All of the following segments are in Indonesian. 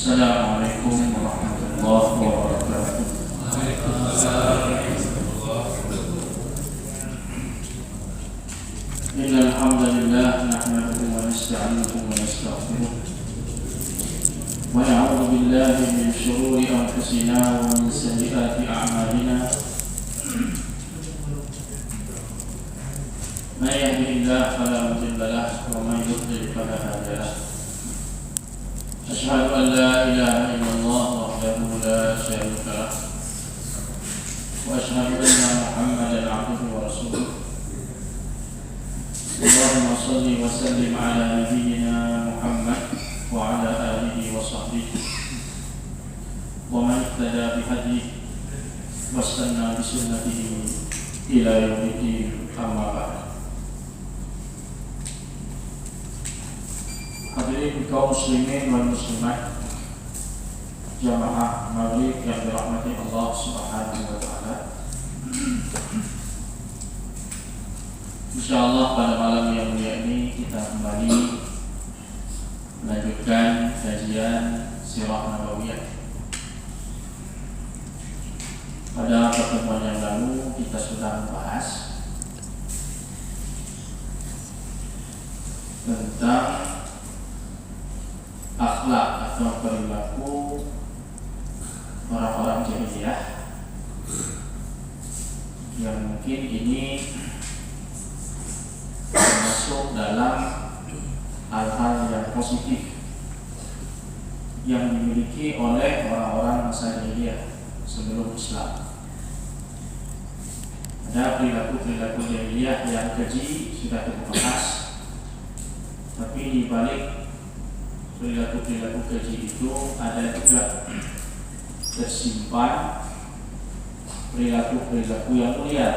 Assalamualaikum warahmatullahi wabarakatuh. Innal hamdalillah nahmaduhu wa nasta'inuhu wa nastaghfiruh wa na'udzu billahi min shururi anfusina wa min sayyiati a'malina. May yahdihillahu fala mudilla lahu wa may yudlil fala hadiya lahu. Asyhadu an la ilaha illallah wahdahu la syarika lahu wa asyhadu anna Muhammadan 'abduhu wa rasuluh. Allahumma shalli wa sallim ala nabiyyina Muhammad wa ala alihi wa sahbihi wa man ihtada bi hadihi wastanna bi sunnatihi ila yaumiddin, amma ba'd. Hadirin kaum muslimin wal muslimat, jamaah maghrib yang dirahmati Allah Subhanahu wa taala. Insyaallah pada malam yang mulia ini kita kembali melanjutkan kajian Sirah Nabawiyah. Pada pertemuan yang lalu kita sudah membahas tentang akhlak atau perilaku orang-orang jahiliyah yang mungkin ini termasuk dalam hal-hal yang positif yang dimiliki oleh orang-orang masa jahiliyah sebelum Islam. Ada perilaku-perilaku jahiliyah yang keji sudah kita bahas, tapi di balik perilaku-perilaku keji itu ada juga tersimpan perilaku-perilaku yang mulia,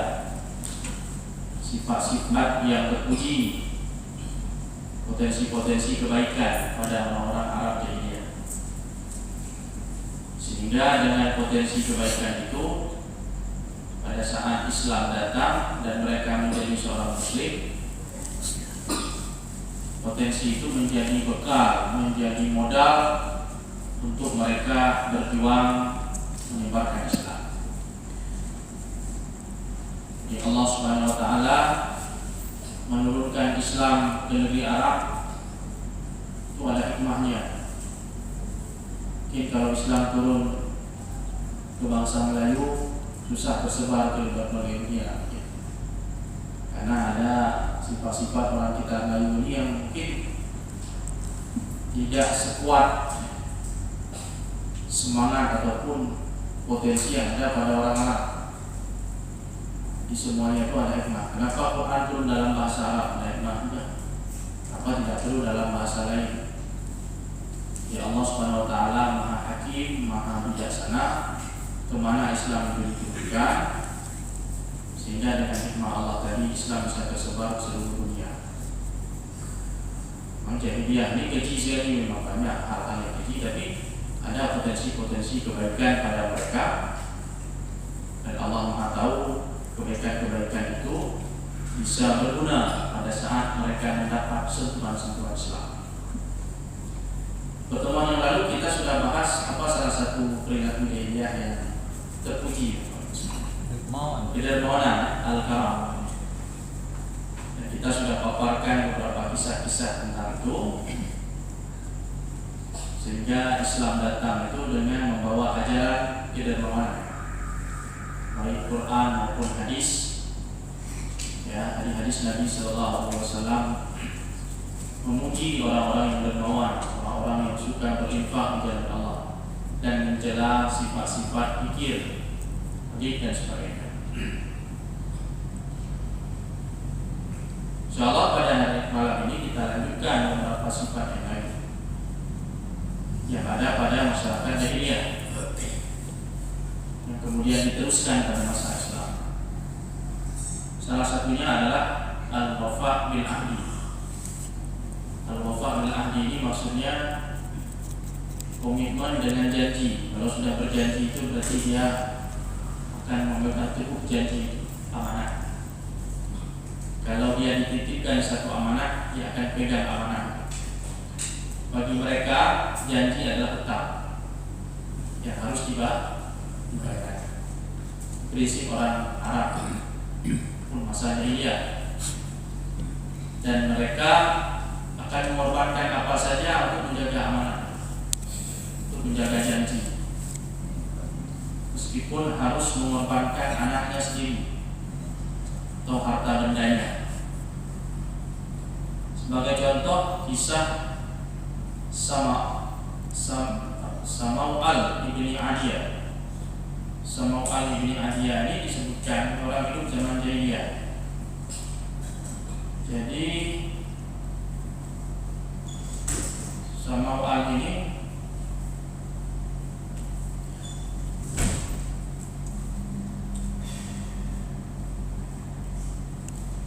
sifat-sifat yang terpuji, potensi-potensi kebaikan pada orang-orang Arab jahiliyah. Sehingga dengan potensi kebaikan itu, pada saat Islam datang dan mereka menjadi seorang muslim, potensi itu menjadi bekal, menjadi modal untuk mereka berjuang menyebarkan Islam. Jadi Allah Subhanahu wa taala menurunkan Islam ke negeri Arab itu ada hikmahnya. Mungkin kalau Islam turun ke bangsa Melayu susah tersebar ke berbagai dunia, karena ada sifat-sifat orang kita Melayu ini yang mungkin tidak sekuat semangat ataupun potensi yang ada pada orang Arab. Di semuanya itu ada hikmah. Kenapa Quran turun dalam bahasa Arab? Ada hikmahnya. Apa tidak perlu dalam bahasa lain? Ya Allah Subhanahu wa taala Maha Hakim, Maha Bijaksana, kemana Islam itu ditujukan, sehingga dengan hikmah Allah tadi Islam bisa tersebar ke seluruh dunia. Memang jahiliyah ini keji sekali, memang banyak hal-hal yang keji, tapi ada potensi-potensi kebaikan pada mereka, dan Allah Maha tahu kebaikan-kebaikan itu bisa berguna pada saat mereka mendapat sentuhan-sentuhan Islam. Pertemuan yang lalu kita sudah bahas apa salah satu perilaku jahiliyah yang terpuji, kedermawanan, al-karam. Dan kita sudah paparkan beberapa kisah-kisah tentang itu, sehingga Islam datang itu dengan membawa ajaran kedermawanan, baik Quran maupun hadis. Ya, hadis Nabi Sallallahu Alaihi Wasallam memuji orang-orang yang dermawan, orang-orang yang suka berinfak di jalan Allah, dan mencela sifat-sifat kikir, pelit dan sebagainya. Insyaallah pada hari malam ini kita lanjutkan beberapa sifat yang lain yang ada pada masyarakat jahiliyah, yang kemudian diteruskan pada masa Islam. Salah satunya adalah al-wafa bil ahdi. Al-wafa bil ahdi ini maksudnya komitmen dengan janji. Kalau sudah berjanji itu berarti dia akan memegang teguh janji itu, amanah. Kalau dia dititipkan satu amanah, dia akan pegang amanah. bagi mereka janji adalah tetap yang harus dibayar. Prinsip orang Arab pun masa jahiliyah, dan mereka akan mengorbankan apa saja untuk menjaga amanah, untuk menjaga janji, meskipun harus mengorbankan anaknya sendiri atau harta bendanya. Sebagai contoh kisah Samau'al ibni Adiyah. Samau'al ibni Adiyah ini disebutkan orang hidup zaman jahiliyah. Jadi Samau'al ini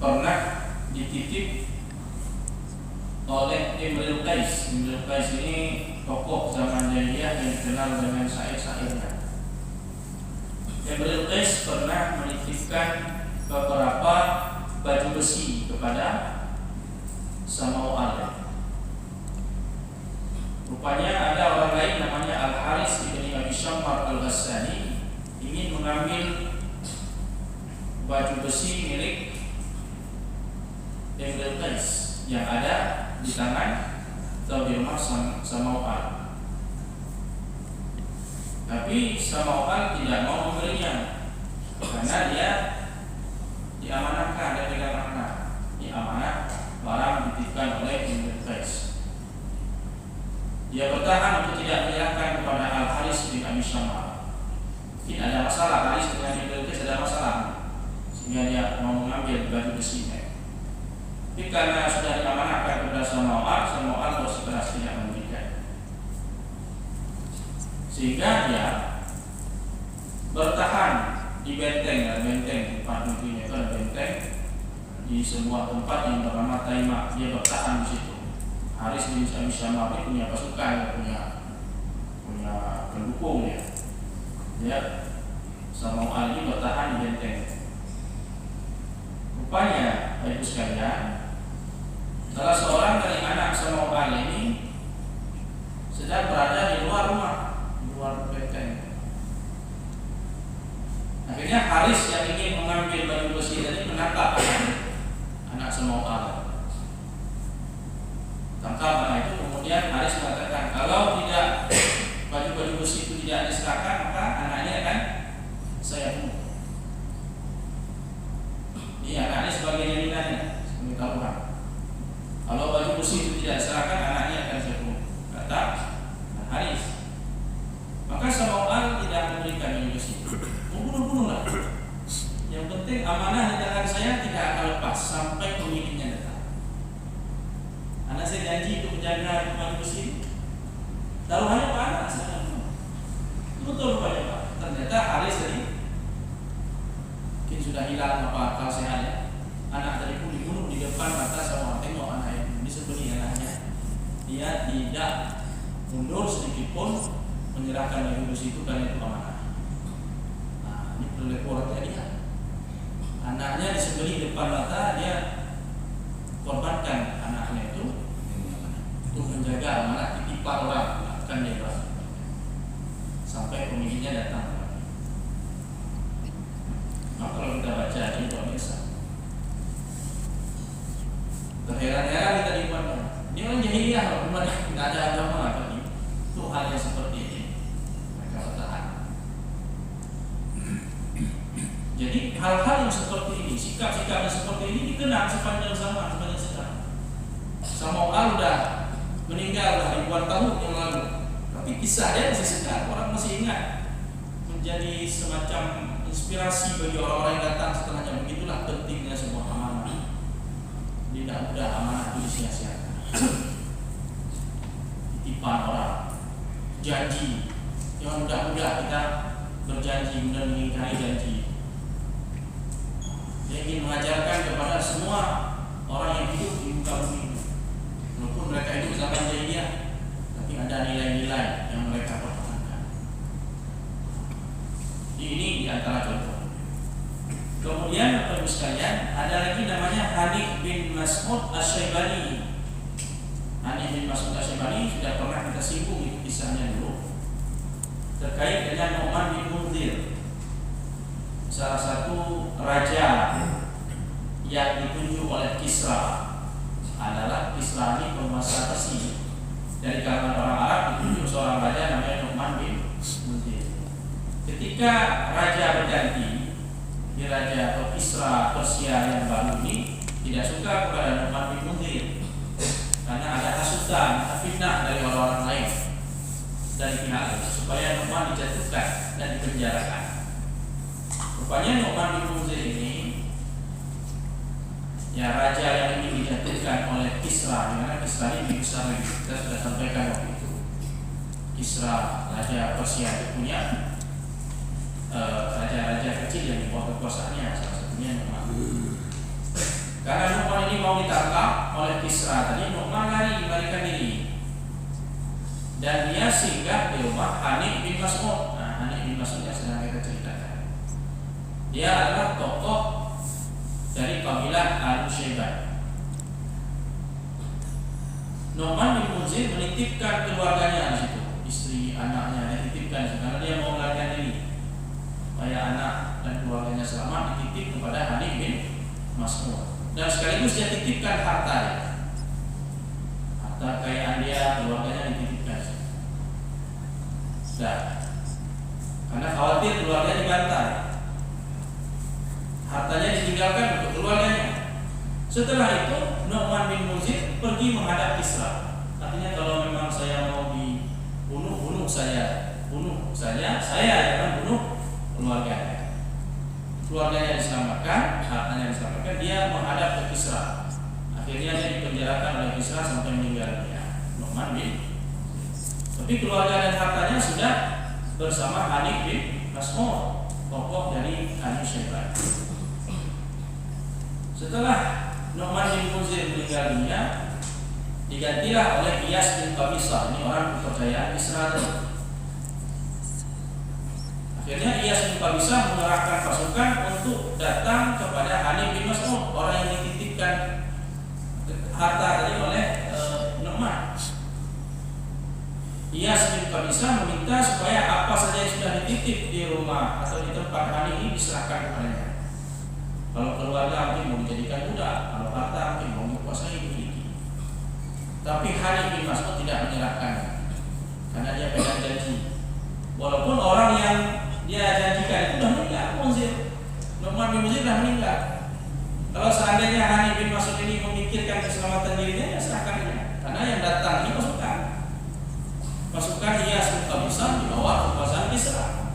pernah dititip oleh Imrul Qais. Imrul Qais ini tokoh zaman jahiliyah yang dikenal dengan syair-syairnya. Imrul Qais pernah menitipkan beberapa baju besi kepada Samau'al. Rupanya ada orang lain namanya Al-Haris ibni Abi Syammar Al-Ghassani ingin mengambil baju besi milik Imrul Qais yang ada di tangan atau di rumah Samau'al. Tapi Samau'al tidak mau memberinya karena dia diamanahkan dan pegang amanah. Ini amanah barang dititipkan oleh Imrul Qais. Dia bertahan untuk tidak menyerahkan kepada Al-Haris bin Abi Syammar. Mungkin ada masalah, Haris dengan Imrul Qais ada masalah, sehingga dia mau mengambil baju besinya. Tapi karena sudah diamanahkan kepada Samau'al bersikeras tidak memberikan, sehingga dia bertahan di benteng tempat duduknya itu ada benteng di sebuah tempat yang bernama Taimah. Dia bertahan di situ. Haris bin Abi Syammar ini punya pasukan, punya pendukung ya. Dia Samau'al ini bertahan di benteng. Rupanya, ibu sekalian, salah seorang dari anak Samau'al ini sedang berada di luar rumah, di luar benteng. Akhirnya Haris yang ingin mengambil baju besi tadi menangkap anak Samau'al. Tangkap anak itu, kemudian Haris mengatakan kalau tidak baju-baju besi itu tidak diserahkan, maka anaknya akan saya bunuh. Ini anaknya sebagai jaminannya, sebagai taruhan. Kalau baju besi itu tidak diserahkan, anaknya akan saya bunuh, kata Haris. Maka Samau'al tidak memberikan baju besi. Bunuh-bunuhlah. Yang penting amanah di tangan saya tidak akan lepas sampai pemiliknya datang. Anak saya janji untuk menjaga baju besi. Taruhannya Pak anak saya. Betul rupanya Pak. Ternyata Haris tadi mungkin sudah hilang apa akal sehatnya. Anak tadi pun dibunuh di depan mata sama tengok anak itu disembelih anaknya. Dia tidak mundur sedikit pun menyerahkan baju besi itu karena itu amanah. Nah, ini perlu reportnya dia. Anaknya disembelih depan mata, dia korbankan anaknya itu untuk menjaga amanah titipan orang, akan dia berlaku sampai pemiliknya datang. Maka kalau kita baca ini luar biasa, terheran-heran kita dibuatnya. Ini orang jahiliyah, tidak ada agama tapi itu hal yang seperti ini mereka bertahan. Jadi hal-hal yang seperti ini, sikap-sikap yang seperti ini dikenang sepanjang zaman, sepanjang sejarah. Samau'al sudah meninggal ribuan tahun yang lalu, tapi kisah dia masih segar, orang masih ingat, menjadi semacam inspirasi bagi orang-orang yang datang setelahnya. Begitulah pentingnya sebuah amanah. Tidak mudah amanah itu disia-siakan. Titipan orang, janji, jangan mudah-mudah kita berjanji dan mengingkari janji. Dia ingin mengajarkan kepada semua orang yang hidup di muka bumi, walaupun mereka hidup zaman jahiliyah, tapi ada nilai-nilai yang mereka pertahankan. Ini di antara contoh. Kemudian Bapak Ibu sekalian, ada lagi namanya Hanif bin Mas'ud Asy-Syaibani. Hanif bin Mas'ud Asy-Syaibani Asy-Syaibani sudah pernah kita singgung itu kisahnya dulu terkait dengan Nu'man bin Munzir, salah satu raja yang ditunjuk oleh Kisra. Adalah Kisra ini penguasa Persia. Dari kalangan orang Arab ditunjuk seorang raja namanya Nu'man bin Munzir. Ketika raja berganti, di raja atau Kisra Persia yang baru ini tidak suka kepada Nu'man bin Munzir karena ada hasutan, fitnah dari orang-orang lain dari pihak lain supaya Nu'man dijatuhkan dan dipenjarakan. Rupanya Nu'man bin Munzir ini, ya raja yang ini dijatuhkan oleh Kisra, karena Kisra ini besar lagi. Kita sudah sampaikan waktu itu. Kisra raja Persia itu punya raja-raja kecil yang di bawah kekuasaannya, salah satunya Nu'man. Karena Nu'man ini mau ditangkap oleh Kisra tadi, Nu'man melarikan diri dan dia singgah di rumah Hani bin Mas'ud. Nah, Hani bin Mas'ud yang sedang kita ceritakan, dia adalah tokoh dari kabilah Al-Syaibah. Nu'man bin Munzir menitipkan keluarganya di situ, istri, anaknya dititipkan karena dia mau melarikan diri supaya anak dan keluarganya selamat, dititip kepada Hani bin Mas'ud. Dan sekaligus dia titipkan harta kekayaan dia, keluarganya dititipkan. Nah, karena khawatir keluarganya dibantai, hartanya ditinggalkan untuk keluarganya. Setelah itu Nu'man bin Munzir pergi menghadap Kisra. Artinya kalau memang saya mau dibunuh, bunuh saja, saya akan bunuh keluarganya. Keluarganya diselamatkan, hartanya diselamatkan, dia menghadap ke Kisra. Akhirnya dia dipenjarakan oleh Kisra sampai meninggal dunia. Nu'man bin. Tapi keluarga dan hartanya sudah bersama Hani bin Mas'ud, tokoh dari Al-Syaibah. Setelah Nu'man bin Munzir meninggal dunia, digantilah oleh Iyas bin Qabisah. Ini orang kepercayaan Kisra. Akhirnya Iyas bin Qabisah mengerahkan pasukan untuk datang kepada Hani bin Mas'ud, orang yang dititipkan harta tadi oleh Nu'man. Iyas bin Qabisah meminta supaya apa saja yang sudah dititip di rumah atau di tempat Hani ini diserahkan kepadanya. Kalau keluarga mungkin mau dijadikan budak, kalau harta mungkin mau dikuasai dimiliki. Tapi Hani bin Mas'ud tidak menyerahkan karena dia pegang janji. Walaupun orang yang dia janjikan itu sudah meninggal, Nu'man bin Munzir sudah meninggal. Kalau seandainya Hani bin Mas'ud ini memikirkan keselamatan dirinya, ya serahkan dia. Karena yang datang ini pasukan Iyas bin Qabisah di bawah kekuasaan Kisra.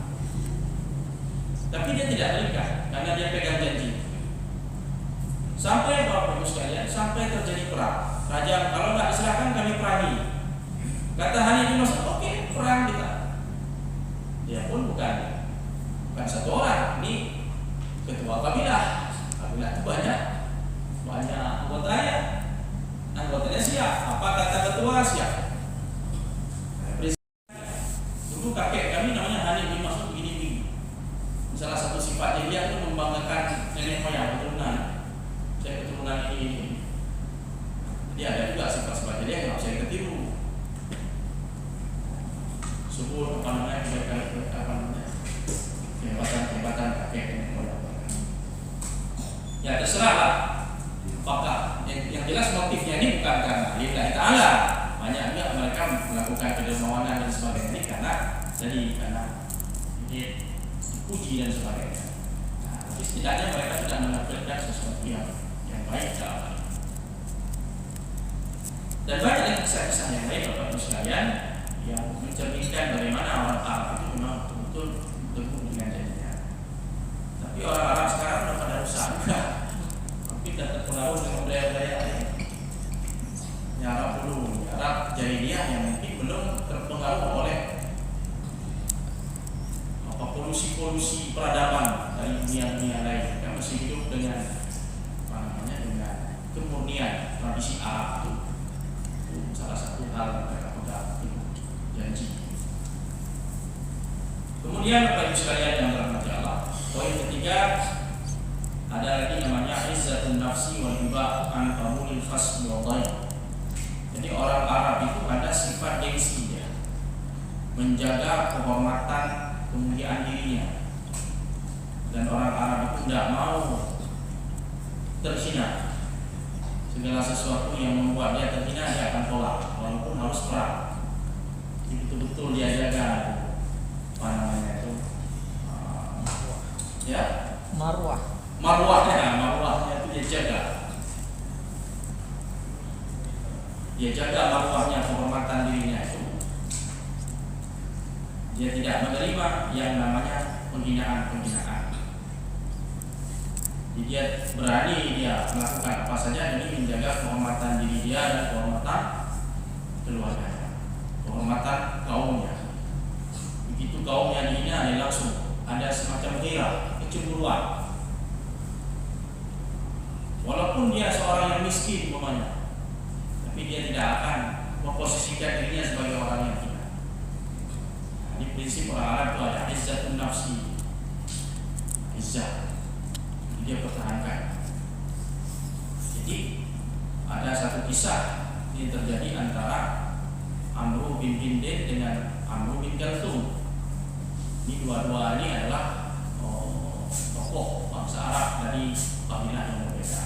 Tapi dia tidak terikat karena dia pegang janji. Sampai Bapak Ibu sekalian, sampai terjadi perang. Raja, kalau nggak diserahkan kami perangi. Kata Hani bin Mas'ud, oke, perang kita. Dia pun bukan satu orang, ini ketua kabilah. Kabilah itu banyak anggotanya siap. Apa kata ketua siap. Dulu kakek kami namanya Hani bin Mas'ud begini. Salah satu sifatnya dia itu membanggakan nenek moyang keturunan. Saya keturunan ini. Jadi ada juga sifat-sifatnya dia yang nggak bisa ditiru. Subur kehebatan kakek nenek moyang. Ya terserahlah. Apakah yang jelas motifnya ini bukan karena lillahi ta'ala. Banyaknya mereka melakukan kedermawanan dan sebagainya ini karena ini dipuji dan sebagainya. Nah, setidaknya mereka sudah menampilkan sesuatu yang baik dalam hal ini. Dan banyak lagi kisah-kisah yang lain Bapak Ibu sekalian yang mencerminkan bagaimana orang Arab itu memang betul-betul teguh dengan janjinya. Tapi orang Arab sekarang sudah pada usaha enggak. Tidak terpengaruh dengan budaya-budaya lain. Arab dulu, Arab jahiliyah yang mungkin belum terpengaruh oleh polusi peradaban dari dunia-dunia lain. Kita masih hidup dengan dengan kemurnian tradisi Arab itu salah satu hal yang mereka pegang janji. Kemudian Bapak Ibu sekalian yang dirahmati Allah, poin ketiga ada lagi namanya izzatun nafsi wal hibah an qabulil khasbi wa dhaif. Jadi orang Arab itu ada menjaga kehormatan kemuliaan dirinya. Dan orang Arab itu tidak mau terhina. Segala sesuatu yang membuat dia terhina dia akan tolak, walaupun harus perang. Jadi betul-betul dia jaga apa namanya itu ya marwahnya itu dia jaga. Dia jaga marwahnya, kehormatan dirinya itu. Dia tidak menerima yang namanya penghinaan. Jadi dia berani dia melakukan apa saja demi menjaga kehormatan diri dia dan kehormatan keluarganya, kehormatan kaumnya. Begitu kaumnya dihina, dia langsung ada semacam ghirah, kecemburuan. Walaupun dia seorang yang miskin umpamanya, tapi dia tidak akan memposisikan dirinya sebagai orang yang hina. Ini prinsip orang Arab itu ada izzatun nafsi, izzah. Dia pertahankan. Jadi ada satu kisah yang terjadi antara Amr bin Hindin dengan Amr bin Kalthum. Ini dua-dua ini adalah tokoh bangsa Arab dari kabilah yang berbeda.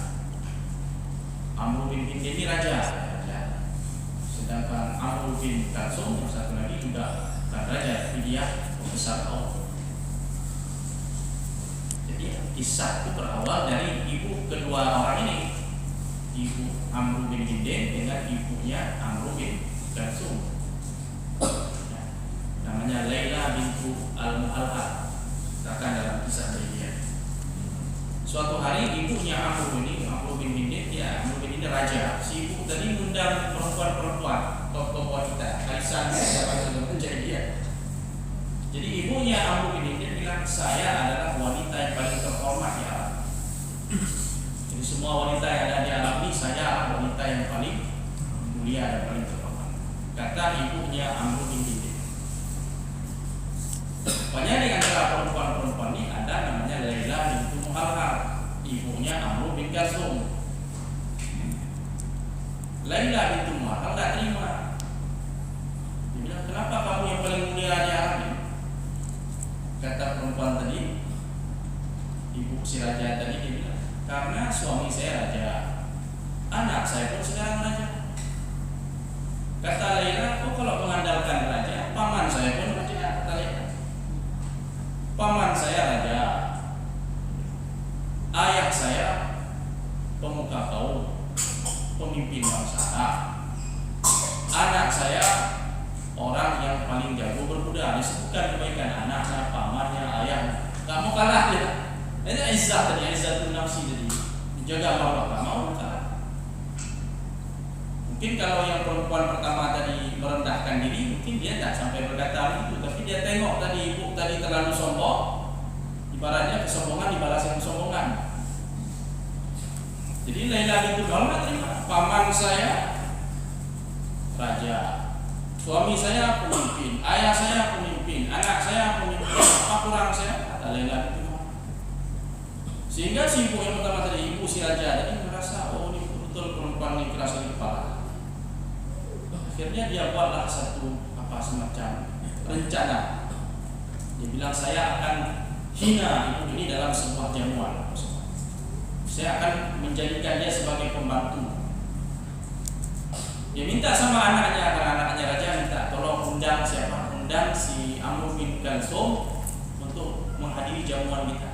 Amr bin Hindin ini raja. Sedangkan Amr bin Kalthum yang satu lagi juga bukan raja, tapi dia pembesar kaum. Kisah itu berawal dari ibu kedua orang ini, ibu Amr bin Hindin dengan ibunya Amr bin Kalthum. Namanya Laila bintu Al-Mu'allad. Katakan dalam kisah dia. Suatu hari ibunya Amr bin Hindin, Amr bin Hindin raja. Si ibu tadi mengundang perempuan, tokoh wanita, kaisan siapa yang menjadi dia. Jadi ibunya Amr bin Hindin bilang, saya adalah wanita yang paling terhormat di alam. Jadi semua wanita yang ada di alam ini, saya adalah wanita yang paling mulia dan paling terhormat. Kata ibunya Amr bin Hindin. Banyak di antara perempuan-perempuan ini ada namanya Laila bintu Mu'allad, ibunya Amr bin Kalthum. Laila bintu Mu'allad tidak terima. Dia bilang, kenapa kamu yang paling mulia di alam ini? Kata perempuan tadi, ibu si raja tadi, dia bilang, karena suami saya raja, anak saya pun sekarang raja. Kata Laila, kalau mengandalkan raja, paman saya pun raja. Kata Laila, paman saya raja, ayah saya pemuka kaum, pemimpin bangsa, anak saya orang yang paling jago berkuda. Disebutkan kebaikan anaknya, pamannya, ayahnya. Gak mau kalah dia. Ini izzah tadi, izzatun nafsi tadi. Menjaga marwah, gak mau kalah. Mungkin kalau yang perempuan pertama tadi merendahkan diri, mungkin dia tidak sampai berkata itu. Tapi dia tengok tadi ibu tadi terlalu sombong. Ibaratnya kesombongan dibalas yang kesombongan. Jadi Laila bintu Mu'allad terima. Paman saya raja, suami saya pemimpin, ayah saya pemimpin, anak saya pemimpin, apa kurang saya? Kata Laila bintu Mu'allad. Sehingga si ibu yang pertama tadi, ibu si raja tadi merasa, oh ini betul perempuan ini keras di kepala. Akhirnya dia buatlah satu semacam rencana. Dia bilang, saya akan hina ibu ini dalam sebuah jamuan. Saya akan menjadikan dia sebagai pembantu. Dia minta sama anaknya, karena anaknya raja, minta tolong undang siapa? Undang si Amr bin Kalthum untuk menghadiri jamuan kita.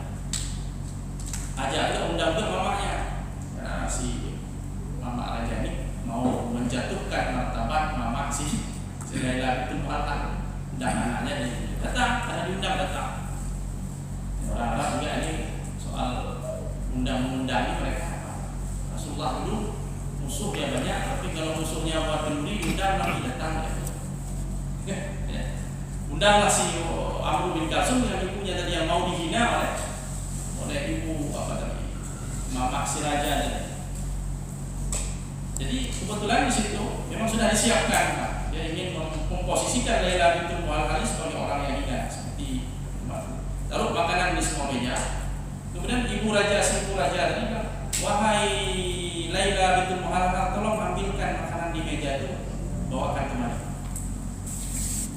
Ajak dia, undang juga mamanya. Karena si mama raja ini mau menjatuhkan martabat mama si Laila bintu Mu'allad. Undang anaknya, datang, karena diundang datang. Orang Arab juga ini soal undang-undangi mereka. Rasulullah dulu musuhnya banyak, tapi kalau musuhnya buat peduli, undang lagi datang. Undanglah si Amr bin Kalthum dengan ibunya tadi yang mau dihina oleh ibu mama si raja tadi. Jadi kebetulan di situ memang sudah disiapkan. Dia ingin memposisikan Laila bintu Mu'allad sebagai orang yang hina, seperti taruh makanan di semua meja. Kemudian ibu raja tadi bilang, wahai Laila bintu Mu'allad, tolong ambilkan makanan di meja itu, bawakan kemari.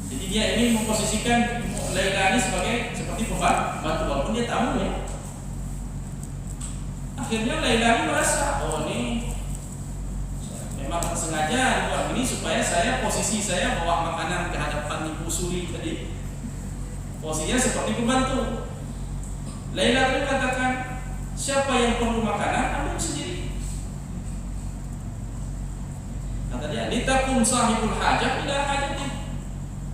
Jadi dia ingin memposisikan Laila ini seperti pembantu walaupun dia tamu ya. Akhirnya Laila ini merasa, oh ini memang sengaja buat ini supaya posisi saya bawa makanan ke hadapan Ibu Suri tadi. Posisinya seperti pembantu. Laila itu katakan, siapa yang perlu makanan ambil sendiri. Kata dia, litakum sahibul hajat ila hajati.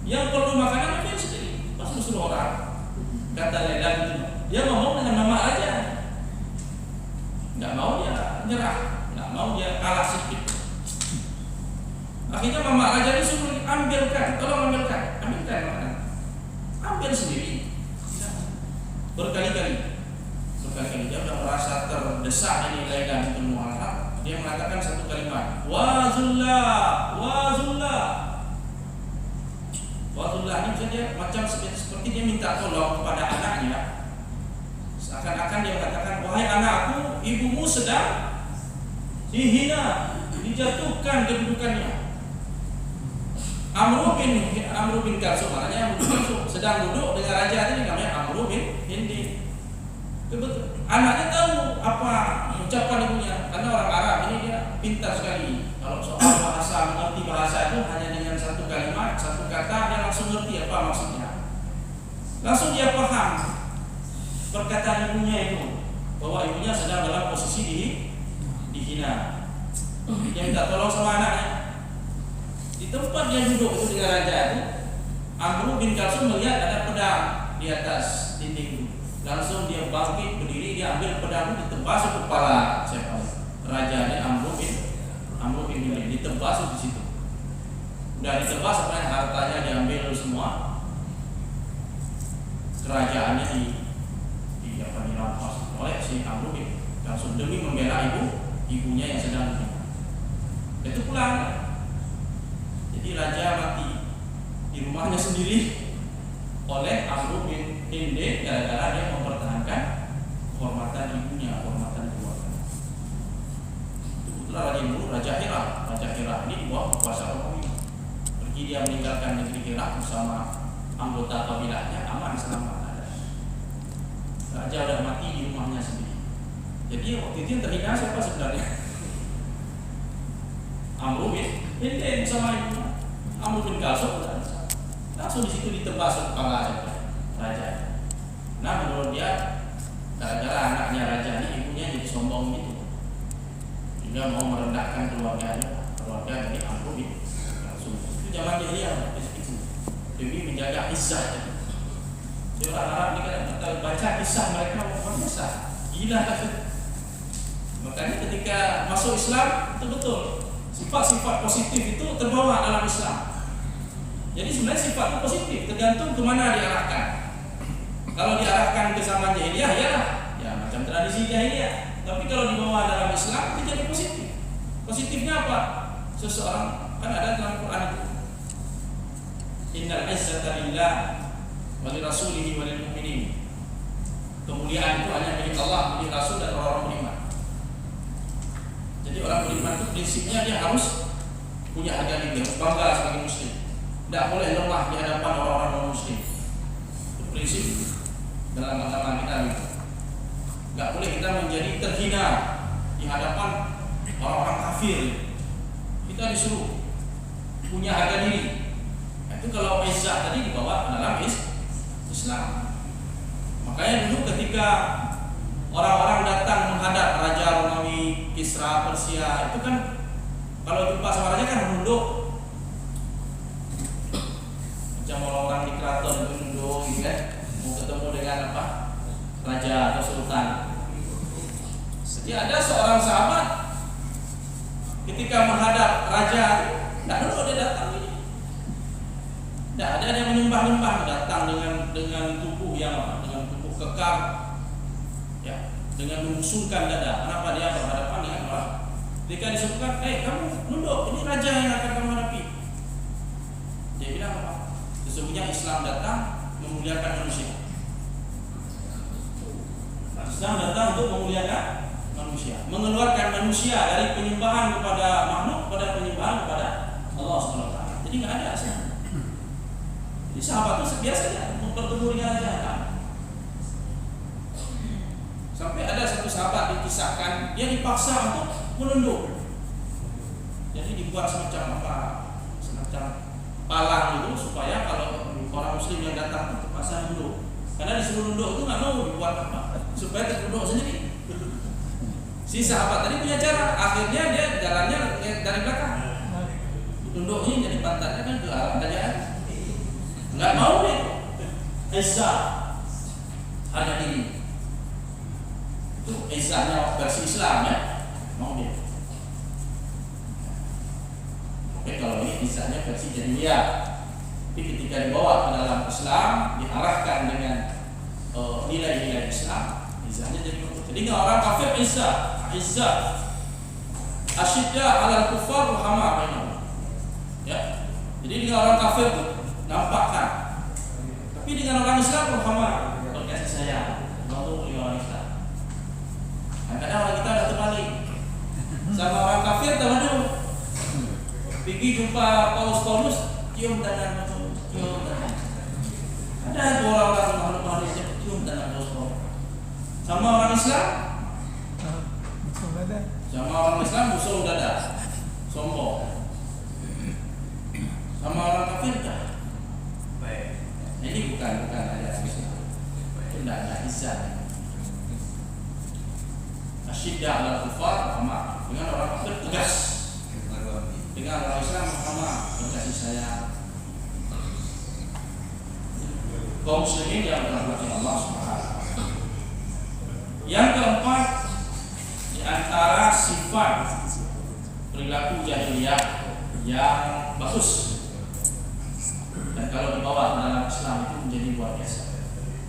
Yang perlu makanan ambil sendiri. Pas suruh orang. Kata Laila itu, dia ngomong dengan nama raja. Nggak mau dia nyerah, nggak mau dia kalah sedikit. Akhirnya mama raja ini suruh ambilkan, tolong ambilkan makanan. Ambil sendiri. Berkali-kali dia sudah merasa terdesak ini Laila bintul Mu'allaq. Dia mengatakan satu kalimat, wa zullah. Wa zullah ini maksudnya macam seperti dia minta tolong kepada anaknya. Seakan-akan dia mengatakan, wahai anakku, ibumu sedang dihina, dijatuhkan kedudukannya. Amru bin Kalsum, maknanya Amru bin Kalsum sedang duduk dengan raja ini namanya Amru bin Hindi. Anaknya tahu apa ucapan ibunya, karena orang Arab ini dia pintar sekali. Kalau soal bahasa, mengerti bahasa itu hanya dengan satu kalimat, satu kata dia langsung ngerti apa maksudnya. Langsung dia paham perkataan ibunya itu, bahwa ibunya sedang dalam posisi dihina. Dia minta tolong sama anaknya. Di tempat dia duduk itu dengan raja itu, Amru bin Kalsum melihat ada pedang di atas dinding. Langsung dia bangkit berdiri, dia ambil pedang itu ditebas ke kepala siapa? Raja ini Amru bin Hindi, ditebas di situ. Udah ditebas apa hartanya diambil semua. Kerajaannya dirampas oleh si Amru bin Kalsum demi membela ibunya yang sedang dihina. Itu pulang. Jadi raja mati di rumahnya sendiri oleh Amru bin Hindi gara-gara dia mempertahankan kehormatan ibunya, kehormatan keluarga. Itulah Raja Hira. Raja Hira ini di bawah kekuasaan Romawi. Pergi dia meninggalkan negeri Hira bersama anggota kabilahnya, aman selamat. Raja udah mati di rumahnya sendiri. Jadi waktu itu yang terhina siapa sebenarnya? Amru bin Hindi bersama ibunya. Amru bin Kalsum langsung di situ ditebas kepala raja. Nah menurut dia gara-gara anaknya raja ini ibunya jadi sombong gitu, juga mau merendahkan keluarga dari Amru bin Kalsum. Itu zaman jahiliyah itu demi menjaga izzah. Jadi orang Arab ini kan kita baca kisah mereka luar biasa, gila kan. Makanya ketika masuk Islam itu betul sifat-sifat positif itu terbawa dalam Islam. Jadi sebenarnya sifat itu positif, tergantung kemana diarahkan. Kalau diarahkan ke zaman jahiliyah, ya macam tradisi jahiliyah. Tapi kalau dibawa dalam Islam, itu jadi positif. Positifnya apa? Seseorang kan ada dalam Quran itu. Innal izzata lillah wa li rasulihi wa lil mu'minin. Kemuliaan itu hanya milik Allah, milik Rasul dan orang-orang beriman. Jadi orang beriman itu prinsipnya dia harus punya harga diri, harus bangga sebagai muslim. Tidak boleh lemah di hadapan orang-orang non-muslim. Itu prinsip dalam agama kita. Tidak boleh kita menjadi terhina di hadapan orang-orang kafir. Kita disuruh punya harga diri. Itu kalau izzah tadi dibawa dalam Islam. Makanya dulu ketika orang-orang datang menghadap Raja Romawi, Kisra, Persia, itu kan kalau jumpa sama raja kan menunduk. Macam orang-orang di keraton itu menunduk gitu kan, mau ketemu dengan apa? Raja atau sultan. Jadi ada seorang sahabat ketika menghadap raja, tidak dulu dia datang ini. Tidak ada yang menyembah-nyembah, datang dengan tubuh yang dengan tubuh kekar, ya, dengan membusungkan dada. Kenapa dia berhadapan dengan orang? Ketika disebutkan, kamu nunduk, ini raja yang akan kamu hadapi. Dia bilang apa? Sesungguhnya Islam datang memuliakan manusia. Islam datang untuk memuliakan manusia, mengeluarkan manusia dari penyembahan kepada makhluk pada penyembahan kepada Allah SWT. Jadi nggak ada asal. Jadi sahabat itu biasanya bertemu dengan raja. Sampai ada satu sahabat dikisahkan dia dipaksa untuk menunduk. Jadi dibuat semacam palang itu supaya kalau orang muslim yang datang itu terpaksa nunduk. Karena disuruh nunduk itu nggak mau dibuat apa supaya terduduk sendiri. Si sahabat tadi punya cara, akhirnya dia jalannya dari belakang. Nunduknya jadi pantatnya kan ke arah kerajaan. Nggak mau deh. Izzah harga diri. Itu izzahnya versi Islam ya. Mau dia. Oke, kalau ini izzahnya versi jahiliyah. Tapi ketika dibawa ke dalam Islam, diarahkan dengan nilai-nilai Islam, izzahnya jadi bagus. Jadi nggak orang kafir izzah asyidda 'alal kuffar rahama bainahum. Ya. Jadi dengan orang kafir itu nampakkan. Tapi dengan orang Islam rahama, berkasih sayang. Lalu orang Islam. Kadang-kadang orang kita ada terbalik. Sama orang kafir tawadhu. Pergi jumpa Paulus, cium tangan cium tangan. Ada dua orang makhluk-makhluk yang cium tangan Paulus. Sama orang Islam, musuh dada, sombong. Sama orang kafir dah. Baik. Ini bukan ajaran Islam. Itu tidak ada izzah. Asyidda 'alal kuffar sama dengan orang kafir tegas. Dengan orang Islam sama berkasih sayang. Kaum muslimin yang dirahmati Allah Subhanahu. Yang keempat, di antara sifat perilaku jahiliyah yang bagus dan kalau dibawa dalam Islam itu menjadi luar biasa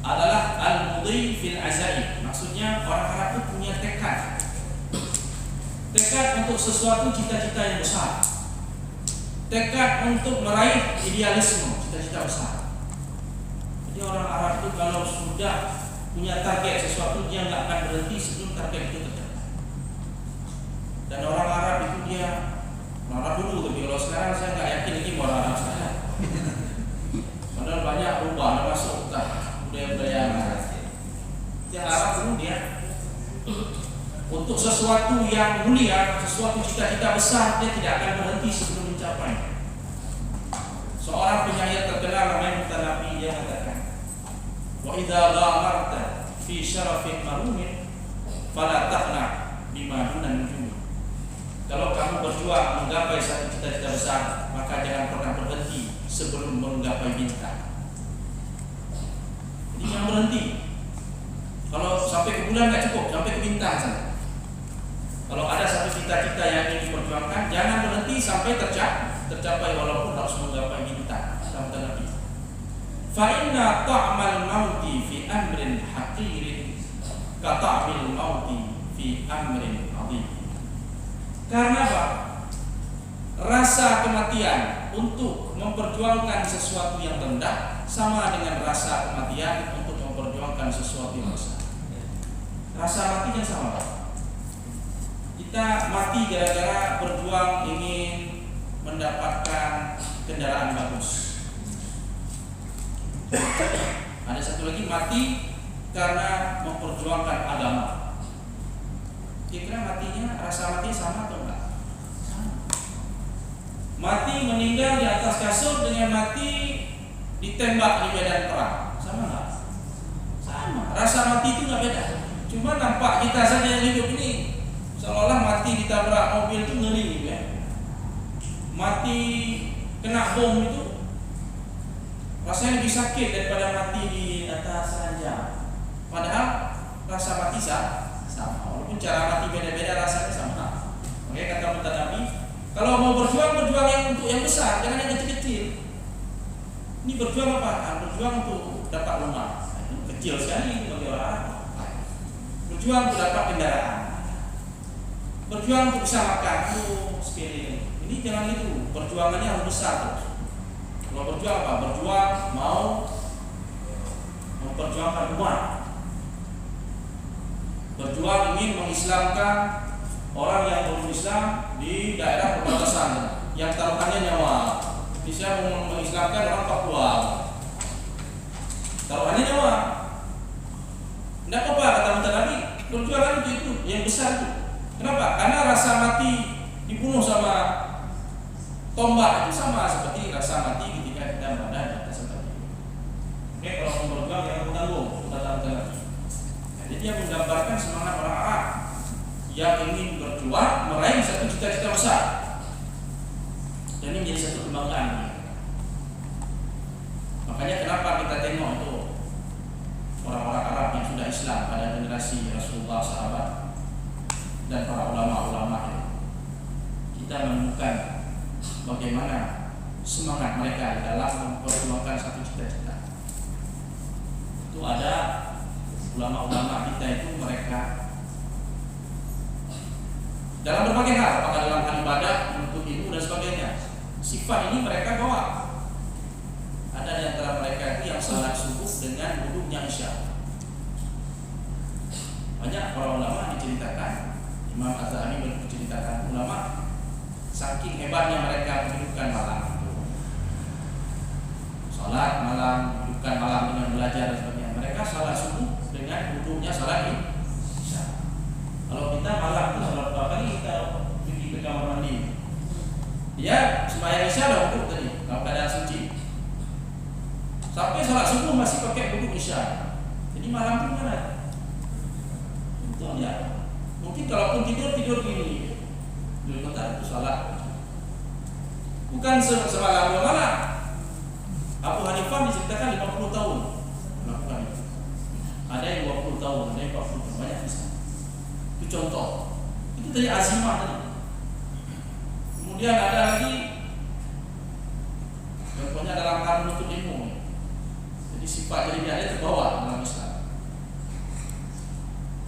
adalah al-mudhi fil azaim. Maksudnya orang Arab itu punya tekad untuk sesuatu cita-cita yang besar, tekad untuk meraih idealisme, cita-cita besar. Jadi orang Arab itu kalau sudah punya target sesuatu dia nggak akan berhenti sebelum target itu tercapai. Dan orang Arab itu dia orang dulu, tapi kalau sekarang saya nggak yakin lagi orang Arab sekarang. Padahal banyak perubahan masuk budaya-budaya Arab. Yang Arab dulu dia untuk sesuatu yang mulia, sesuatu cita-cita besar dia tidak akan berhenti sebelum mencapai. Seorang penyair terkenal namanya Mutanabi dia mengatakan, wa idza ghamarta fi syarafin marumin fala taqna bima dunan nujum. Kalau kamu berjuang menggapai satu cita-cita besar, maka jangan pernah berhenti sebelum menggapai bintang. Jadi jangan berhenti. Kalau sampai ke bulan nggak cukup, sampai ke bintang sana. Kalau ada satu cita-cita yang ingin diperjuangkan, jangan berhenti sampai tercapai walaupun harus menggapai bintang. Kata Nabi. Fa inna ta'mal mauti fi amrin haqirin ka ta'mil mauti fi amrin 'azim. Karena apa? Rasa kematian untuk memperjuangkan sesuatu yang rendah sama dengan rasa kematian untuk memperjuangkan sesuatu yang besar. Rasa matinya sama, Pak. Kita mati gara-gara berjuang ingin mendapatkan kendaraan bagus. Ada satu lagi mati karena memperjuangkan agama. Kira-kira matinya, rasa mati sama atau enggak? Sama. Mati meninggal di atas kasur dengan mati ditembak di medan perang, sama enggak? Sama. Rasa mati itu enggak beda. Cuma nampak kita saja yang hidup ini seolah-olah mati ditabrak mobil itu ngeri gitu ya. Mati kena bom itu rasanya lebih sakit daripada mati di atas ranjang. Padahal rasa mati sama. Walaupun cara mati beda-beda rasanya sama. Oke, kata Nabi, kalau mau berjuang yang untuk yang besar, jangan yang kecil-kecil. Ini berjuang apa? Berjuang untuk dapat rumah. Itu kecil sekali bagi orang. Berjuang untuk dapat kendaraan. Berjuang untuk bisa makan. Sepele. Ini jangan itu. Perjuangannya harus besar terus. Kalau berjuang apa? Berjuang mau memperjuangkan umat. Berjuang ingin mengislamkan orang yang belum Islam di daerah perbatasan yang taruhannya nyawa. Bisa mengislamkan orang Papua. taruhannya nyawa. Tidak apa-apa kata Muta Nabi, perjuangan itu yang besar itu. Kenapa? Karena rasa mati dibunuh sama tombak itu sama seperti rasa mati ketika kita berada di atas tempat itu. Oke, kalau mau berjuang yang tanggung, kata Muta Nabi. Jadi dia menggambarkan semangat orang Arab yang ingin berjuang meraih satu cita-cita besar. Dan ini menjadi satu kebanggaan. Makanya kenapa kita tengok itu orang-orang Arab yang sudah Islam pada generasi Rasulullah, sahabat dan para ulama-ulama itu, kita menemukan bagaimana semangat mereka dalam memperjuangkan satu cita-cita. Itu ada ulama-ulama kita itu mereka dalam berbagai hal, apakah dalam hal ibadah, menuntut ilmu dan sebagainya. Sifat ini mereka bawa. Ada di antara mereka itu yang salat subuh dengan wudhunya isya. Banyak para ulama diceritakan, Imam Az-Zahabi menceritakan ulama saking hebatnya mereka menghidupkan malam itu. Salat malam, hidupkan malam dengan belajar dan sebagainya. Mereka salat subuh dengan wudhunya salat isya. Kalau kita malam itu salat berapa kali kita pergi ke kamar mandi. Dia sembahyang isya dah wudhu tadi, dalam keadaan suci. Sampai salat subuh masih pakai wudhu isya. Jadi malam itu mana? Betul ya. Mungkin kalaupun tidur gini. Dulu kata itu salat. Bukan semalam 2 malam. Abu Hanifah diceritakan 50 tahun melakukan itu. Ada yang 20 tahun, ada yang 40 tahun, banyak bisa. Itu contoh. Itu tadi azimah tadi. Kemudian ada lagi contohnya dalam hal menuntut ilmu. Jadi sifat jadi dia terbawa dalam Islam.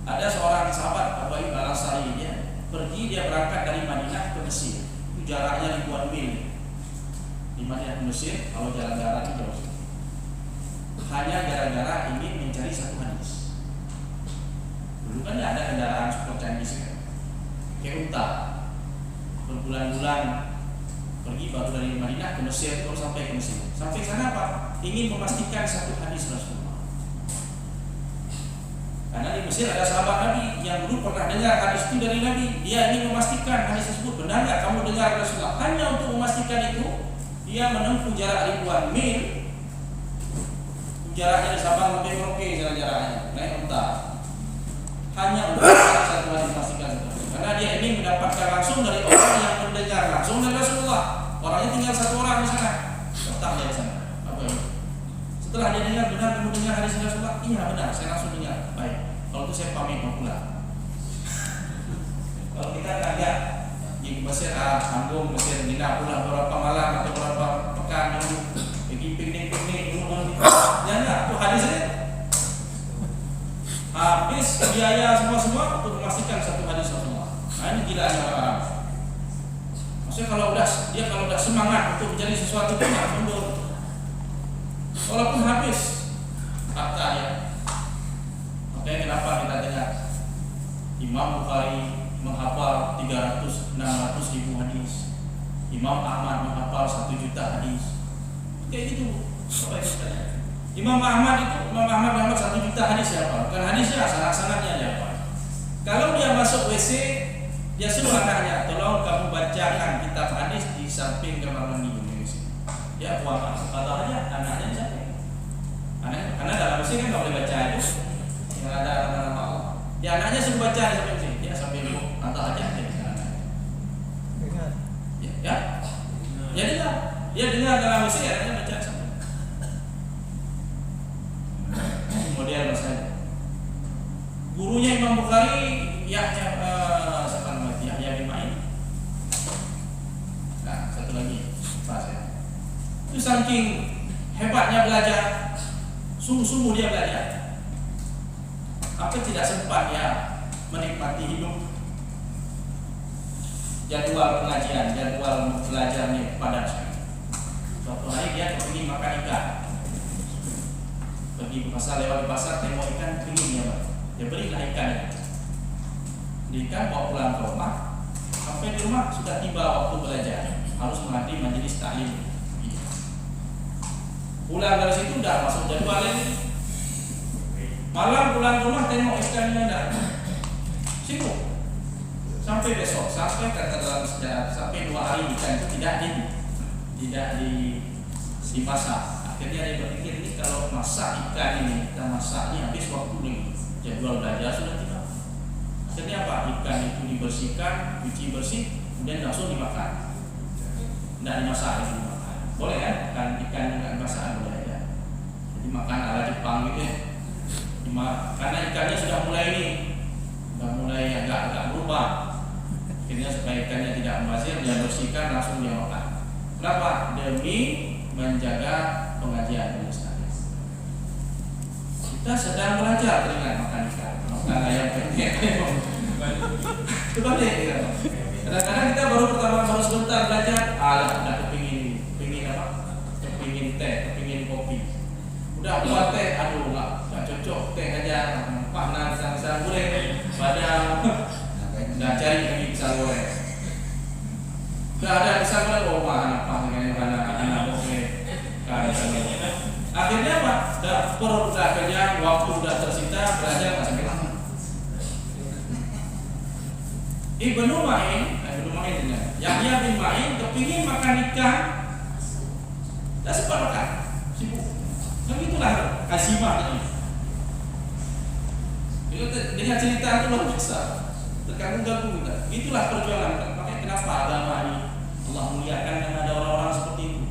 Ada seorang sahabat Abu Ayyub Al-Ansari, dia berangkat dari Madinah ke Mesir. Itu jaraknya ribuan mil. Di Madinah ke Mesir, kalau jalan darat itu jauh. Hanya gara-gara ingin mencari satu hadis. Dulu kan tidak ada kendaraan super canggih kan. Kayak unta. Berbulan-bulan pergi baru dari Madinah ke Mesir, baru sampai ke Mesir. Sampai sana apa? Ingin memastikan satu hadis Rasulullah. Karena di Mesir ada sahabat Nabi yang dulu pernah dengar hadis itu dari Nabi. Dia ingin memastikan hadis tersebut benar nggak kamu dengar Rasulullah. Hanya untuk memastikan itu, dia menempuh jarak ribuan mil. Jaraknya di Sabang sampai Merauke jaraknya naik unta. Hanya untuk satu hadis pastikan itu. Karena dia ingin mendapatkan langsung dari orang yang mendengar langsung dari Rasulullah. Orangnya tinggal 1 orang di sana. Tetap dia di sana. Setelah dia dengar, benar kamu dengar hadis Rasulullah? Iya benar, saya langsung dengar. Baik, kalau itu saya pamit mau pulang. Kalau kita kagak di Mesir, tanggung Mesir, nginap pulang berapa malam atau berapa pekan dulu, pergi piknik dulu. Jangan, itu hadisnya habis biaya semua untuk memastikan satu hadis Rasulullah. Nah ini gilaannya orang-orang. Maksudnya kalau udah semangat untuk mencari sesuatu itu nggak mundur. Walaupun habis harta ya. Makanya kenapa kita dengar Imam Bukhari menghafal 300-600 ribu hadis, Imam Ahmad menghafal 1 juta hadis. Kayak gitu. Apa itu katanya? Imam Ahmad menghafal 1 juta hadis siapa? Bukan hadisnya, sanad-sanadnya siapa? Kalau dia masuk WC, dia suruh anaknya, tolong kamu bacakan kitab hadis di samping kamar mandi di WC. Dia buang atau aja anaknya siapa? Karena dalam Mesir kan nggak boleh baca itu, yang ada nama Allah. Ya anaknya suruh baca di samping sini, dia sambil atau aja ya. Dia dengar dalam Mesir, anaknya baca sambil. Kemudian misalnya gurunya Imam Bukhari Yahya bin Ma'in. Nah satu lagi bahasa itu saking hebatnya belajar. Sungguh-sungguh dia belajar. Apa tidak sempat ya menikmati hidup. Jadwal pengajian, jadwal belajarnya padat sekali. Suatu hari dia pergi makan ikan. Pergi ke pasar, lewat di pasar tengok ikan pingin dia belilah ikan. Ikan bawa pulang ke rumah. Sampai di rumah sudah tiba waktu belajar. Harus menghadiri majelis taklim. Pulang dari situ udah masuk jadwal ini, Malam pulang rumah tengok ikannya ada, sibuk sampai besok, sampai kata dalam sejarah sampai 2 hari ikan itu tidak dimasak. Akhirnya dia berpikir, ini kalau masak ikan ini, kita masak ini habis waktu nih, jadwal belajar sudah tidak. Akhirnya apa? Ikan itu dibersihkan, cuci bersih, kemudian langsung dimakan. Tidak dimasak, lagi dimakan. Boleh kan? Ikan dengan masakan boleh ya. Jadi makan ala Jepang gitu ya. Karena ikannya sudah mulai agak berubah. Akhirnya supaya ikannya tidak membazir, dia bersihkan langsung dia makan. Kenapa? Demi menjaga pengajian Ustaz. Kita sedang belajar dengan makan ikan, makan ayam penyet. Coba deh kita. Kadang-kadang kita baru sebentar belajar, udah kepingin teh, kepingin kopi. Udah buat teh, aduh nggak cocok teh aja, panas pisang goreng, padahal nggak cari lagi pisang goreng. Udah ada pisang goreng, oh mana anak oke. Akhirnya apa? Perut udah kenyang, waktu udah tersita, belajar nggak sampai lama. Ibnu Ma'in Yahya bin Ma'in kepingin makan ikan, tak sempat makan, sibuk. Begitulah Azimah ini. Dengan cerita itu luar biasa, terganggu kita. Itulah perjuangan. Makanya kenapa agama ini Allah muliakan dan ada orang-orang seperti itu.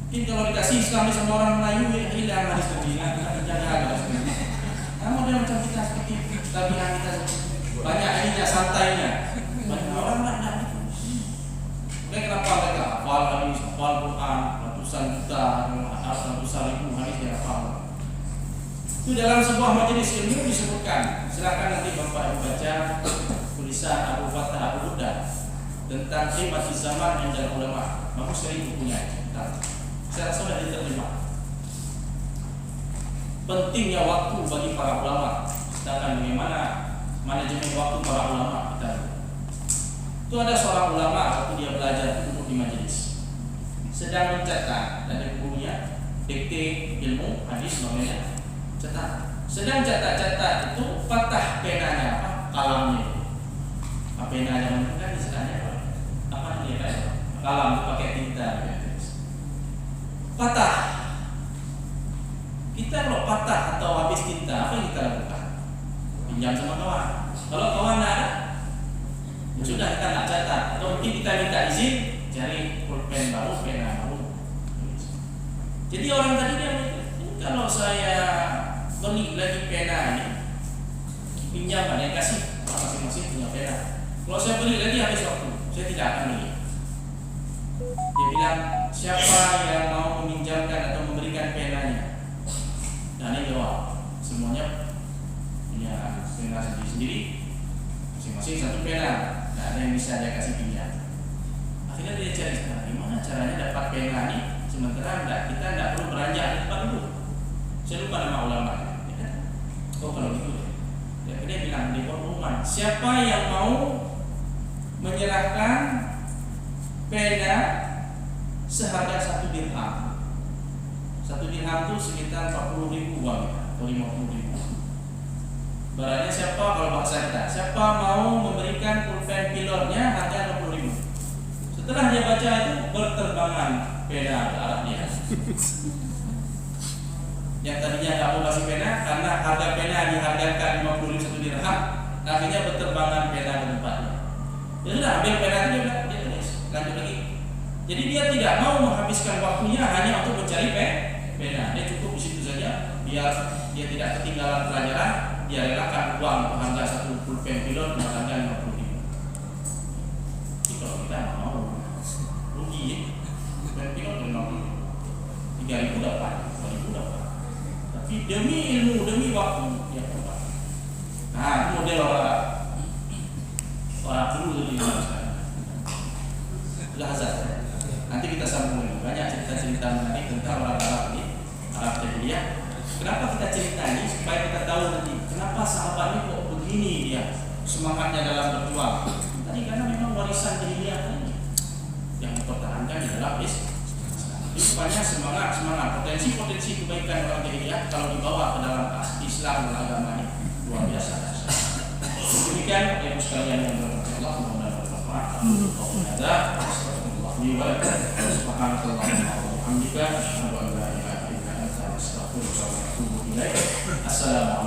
Mungkin kalau dikasih Islam sama orang Melayu, ya hilang hadis Nabi, jangan ada. Namun dia macam kita seperti itu, tabiat kita banyak ininya, santainya. Banyak orang tidak itu. Mungkin kenapa mereka hafal hadis, hafal Quran, ratusan juta, ratusan ribu hadis dia hafal. Itu dalam sebuah majelis ilmu disebutkan. Silakan nanti Bapak baca tulisan Abu Fattah Abu Huda tentang khidmat zaman indal ulama. Bagus sekali bukunya. Saya rasa sudah diterima. Pentingnya waktu bagi para ulama, sedangkan bagaimana manajemen waktu para ulama kita. Itu ada seorang ulama waktu dia belajar duduk di majelis, sedang mencetak dari bukunya dikte ilmu hadis namanya. Sedang catat-catat itu patah penanya, kalamnya. Penanya kan istilahnya apa dia kan? Kalam itu pakai tinta. Patah. Kita kalau patah atau habis tinta, apa yang kita lakukan? Pinjam sama kawan. Kalau kawan tidak ada, ya sudah kita nak catat. Atau mungkin kita minta izin cari pulpen baru, pena baru. Jadi orang tadi dia mikir, kalau saya beli lagi pena ini, pinjam ada yang kasih, masing-masing punya pena. Kalau saya beli lagi habis waktu, saya tidak akan beli. Dia bilang, siapa yang mau meminjamkan atau memberikan penanya? Dan dia jawab, semuanya punya pena sendiri-sendiri, masing-masing satu pena, tidak ada yang bisa dia kasih pinjam. Akhirnya dia cari gimana caranya dapat pena ini, sementara kita tidak perlu beranjak di tempat dulu. Saya lupa nama ulama. Oh kalau gitu, dia bilang di pengumuman, siapa yang mau menyerahkan pena seharga 1 dirham. 1 dirham itu sekitar 40.000 uang atau 50.000. Barangnya siapa kalau bahasa kita, siapa mau memberikan pulpen pilotnya harga 20.000. Setelah dia baca itu berterbangan pena ke arah dia. Yang tadinya nggak mau kasih pena karena harga pena dihargakan 50.000 1 dirham, akhirnya berterbangan pena ke tempatnya. Ya sudah, ambil pena itu dia tulis, lanjut lagi. Jadi dia tidak mau menghabiskan waktunya hanya untuk mencari pena. Dia cukup di situ saja, biar dia tidak ketinggalan pelajaran. Dia relakan uang untuk harga 1 pulpen pilot dengan harga 50.000. Jadi kalau kita nggak mau rugi, pulpen pilot 50.000, 3.000 dapat, 2.000 dapat. Tapi demi ilmu, demi waktu dia dapat. Nah, itu model orang dulu di sekarang. Sudah azan. Nanti kita sambung lagi. Banyak cerita-cerita menarik tentang orang Arab ini, Arab jahiliyah. Kenapa kita cerita ini supaya kita tahu nanti kenapa sahabat ini kok begini dia semangatnya dalam berjuang. Tadi karena memang warisan jahiliyah ini yang mempertahankan di dalam Islam. Rupanya semangat potensi kebaikan orang jahiliyah kalau dibawa ke dalam Islam dan agama ini luar biasa. Demikian Ibu sekalian yang berkata Allah, mudah-mudahan bermanfaat. Ada subhanallah wa bihamdika asyhadu an la ilaha illa anta astaghfiruka wa atubu ilaik. Assalamualaikum.